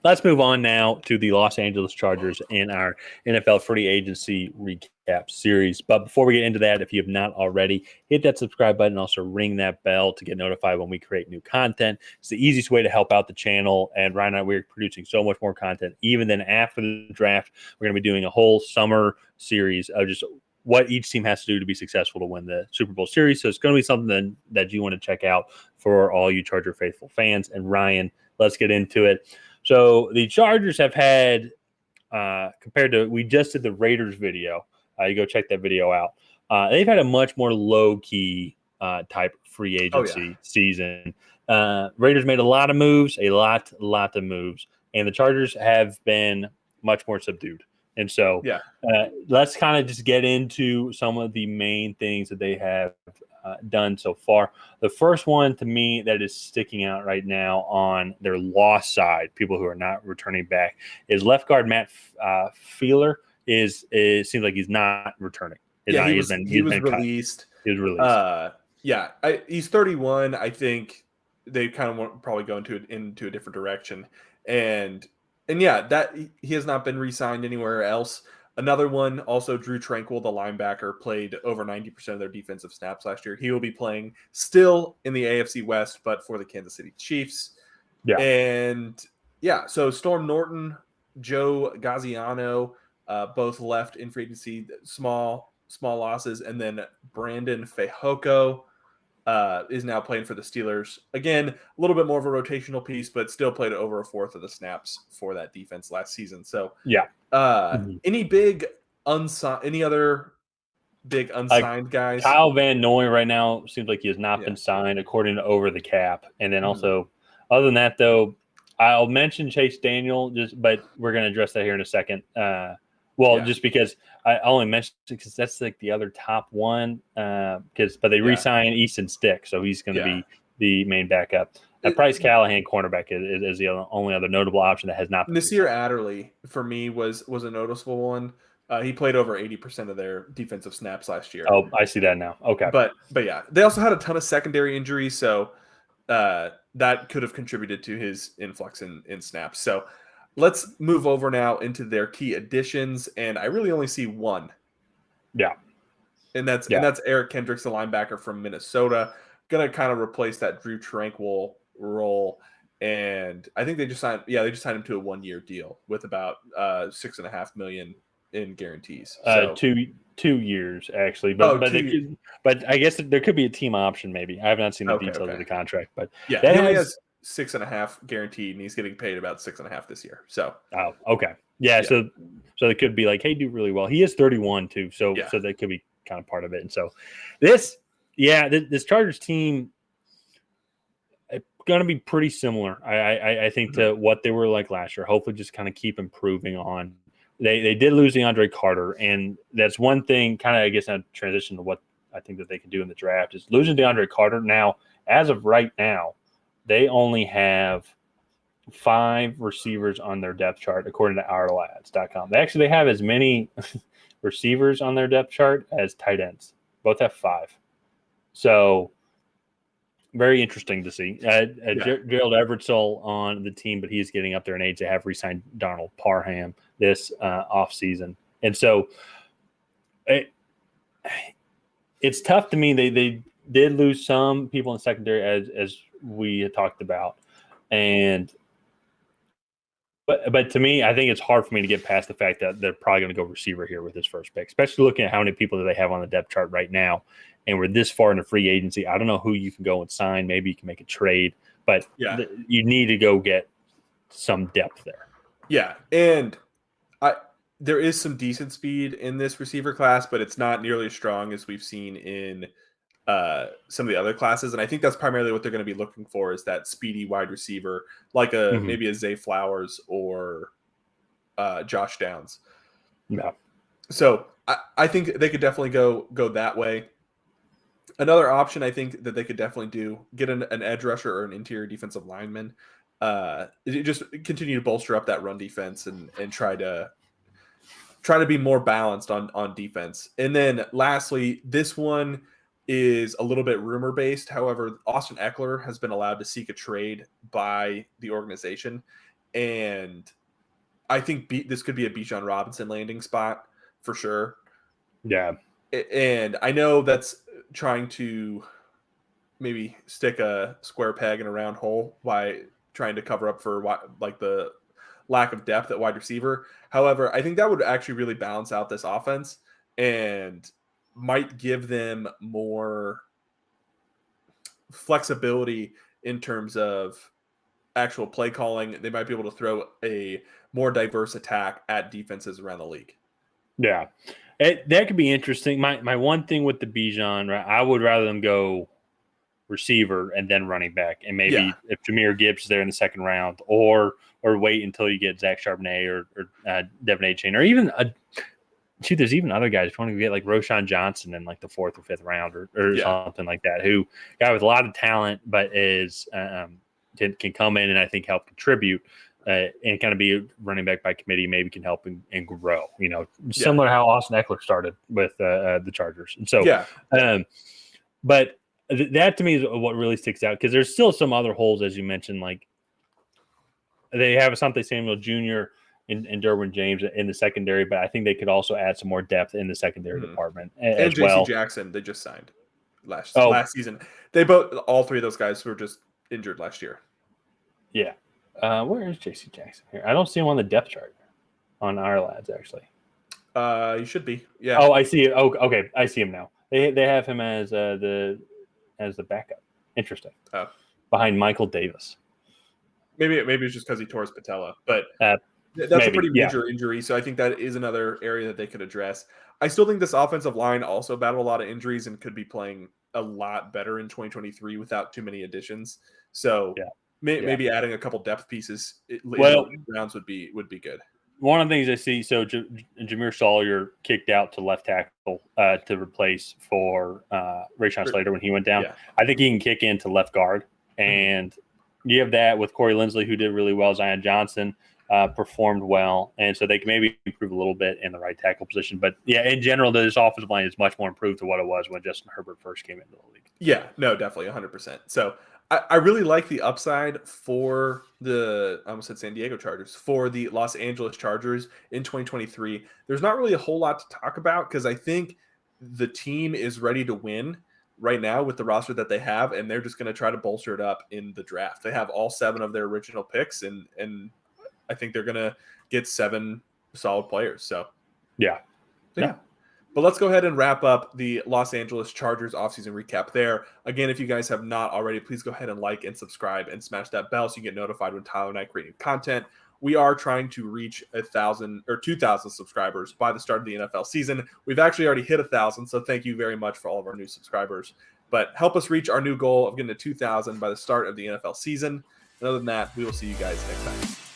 let's move on now to the Los Angeles Chargers in our NFL free agency recap series. But before we get into that, if you have not already, hit that subscribe button. Also ring that bell to get notified when we create new content. It's the easiest way to help out the channel. And Ryan and I, we're producing so much more content. Even then, after the draft, we're going to be doing a whole summer series of just what each team has to do to be successful to win the Super Bowl series. So it's going to be something that you want to check out for all you Charger faithful fans. And Ryan, let's get into it. So the Chargers have had, compared to, we just did the Raiders video. You go check that video out. They've had a much more low-key type free agency season. Raiders made a lot of moves, a lot of moves, and the Chargers have been much more subdued. And so let's kind of just get into some of the main things that they have done so far. The first one to me that is sticking out right now on their loss side, people who are not returning back, is left guard Matt Feeler. It seems like he's not returning. He was released. He was released. He's 31. I think they kind of want probably go into a different direction, and that he has not been re-signed anywhere else. Another one, also Drew Tranquil, the linebacker, played over 90% of their defensive snaps last year. He will be playing still in the AFC West, but for the Kansas City Chiefs. Yeah. And so Storm Norton, Joe Gaziano, both left in free agency, small losses. And then Brandon Fehoko is now playing for the Steelers. Again, a little bit more of a rotational piece, but still played over a fourth of the snaps for that defense last season. So any other big unsigned guys? Kyle Van Noy right now seems like he has not been signed according to Over the Cap. And then also, other than that, though, I'll mention Chase Daniel, but we're going to address that here in a second. Just because I only mentioned it because that's like the other top one. But they re-signed Easton Stick, so he's going to be the main backup. Bryce Callahan, cornerback, is the only other notable option that has not been. Nasir Adderley, for me, was a noticeable one. He played over 80% of their defensive snaps last year. Oh, I see that now. Okay. But yeah, they also had a ton of secondary injuries, so that could have contributed to his influx in snaps. So let's move over now into their key additions, and I really only see one. Yeah. And that's Eric Kendricks, the linebacker from Minnesota, going to kind of replace that Drew Tranquil role. And I think they just signed him to a 1-year deal with about $6.5 million in guarantees. So 2 years actually, but I guess there could be a team option. Maybe I have not seen the details of the contract, but he only has 6.5 guaranteed, and he's getting paid about 6.5 this year. So so they could be like, hey, do really well. He is 31 too, so that could be kind of part of it. And so this Chargers team going to be pretty similar, I think, to what they were like last year. Hopefully, just kind of keep improving on. They did lose DeAndre Carter, and that's one thing. Kind of, I guess, I transition to what I think that they can do in the draft is losing DeAndre Carter. Now, as of right now, they only have 5 receivers on their depth chart, according to OurLads.com. They have as many receivers on their depth chart as tight ends. Both have 5. So very interesting to see. Gerald Everett's on the team, but he's getting up there in age. They have re-signed Donald Parham this offseason. And so it's tough to me. They did lose some people in secondary, as we had talked about. But to me, I think it's hard for me to get past the fact that they're probably going to go receiver here with this first pick, especially looking at how many people that they have on the depth chart right now. And we're this far into free agency. I don't know who you can go and sign. Maybe you can make a trade, but you need to go get some depth there. Yeah, and there is some decent speed in this receiver class, but it's not nearly as strong as we've seen in some of the other classes. And I think that's primarily what they're going to be looking for, is that speedy wide receiver, like maybe a Zay Flowers or Josh Downs. Yeah. So I think they could definitely go that way. Another option I think that they could definitely do, get an edge rusher or an interior defensive lineman. Just continue to bolster up that run defense and try to be more balanced on defense. And then lastly, this one is a little bit rumor based. However, Austin Eckler has been allowed to seek a trade by the organization. and I think this could be a Bijan Robinson landing spot for sure. Yeah. And I know that's trying to maybe stick a square peg in a round hole by trying to cover up for like the lack of depth at wide receiver. However, I think that would actually really balance out this offense and might give them more flexibility in terms of actual play calling. They might be able to throw a more diverse attack at defenses around the league. Yeah. That could be interesting. My one thing with the Bijan, right, I would rather them go receiver and then running back, and maybe if Jahmyr Gibbs is there in the second round, or wait until you get Zach Charbonnet or Devin A-Chain, or even there's even other guys. If you want to get like Roshan Johnson in like the 4th or 5th round or something like that, who guy with a lot of talent, but is can come in and I think help contribute. And kind of be a running back by committee, maybe can help and grow, similar to how Austin Eckler started with the Chargers. And so, but that to me is what really sticks out, because there's still some other holes, as you mentioned, like they have Asante Samuel Jr. and Derwin James in the secondary, but I think they could also add some more depth in the secondary department as JC well. Jackson, they just signed last season. All three of those guys were just injured last year. Yeah. Where is J.C. Jackson here? I don't see him on the depth chart on our lads, actually. You should be. Yeah. Oh, I see it. Oh, okay. I see him now. They have him as the backup. Interesting. Oh. Behind Michael Davis. Maybe it's just because he tore his patella, but that's a pretty major injury. So I think that is another area that they could address. I still think this offensive line also battled a lot of injuries and could be playing a lot better in 2023 without too many additions. So maybe adding a couple depth pieces in rounds would be good. One of the things I see, so Jameer Sawyer kicked out to left tackle to replace for Rashawn Slater when he went down. Yeah. I think he can kick into left guard, and you have that with Corey Linsley, who did really well. Zion Johnson performed well, and so they can maybe improve a little bit in the right tackle position. But in general, this offensive line is much more improved to what it was when Justin Herbert first came into the league. Yeah, no, definitely 100%. So I really like the upside for I almost said San Diego Chargers, for the Los Angeles Chargers in 2023. There's not really a whole lot to talk about because I think the team is ready to win right now with the roster that they have, and they're just going to try to bolster it up in the draft. They have all 7 of their original picks, and I think they're going to get 7 solid players. So, yeah. But let's go ahead and wrap up the Los Angeles Chargers offseason recap there. Again, if you guys have not already, please go ahead and like and subscribe and smash that bell so you get notified when Tyler and I create new content. We are trying to reach 1,000 or 2,000 subscribers by the start of the NFL season. We've actually already hit 1,000, so thank you very much for all of our new subscribers. But help us reach our new goal of getting to 2,000 by the start of the NFL season. And other than that, we will see you guys next time.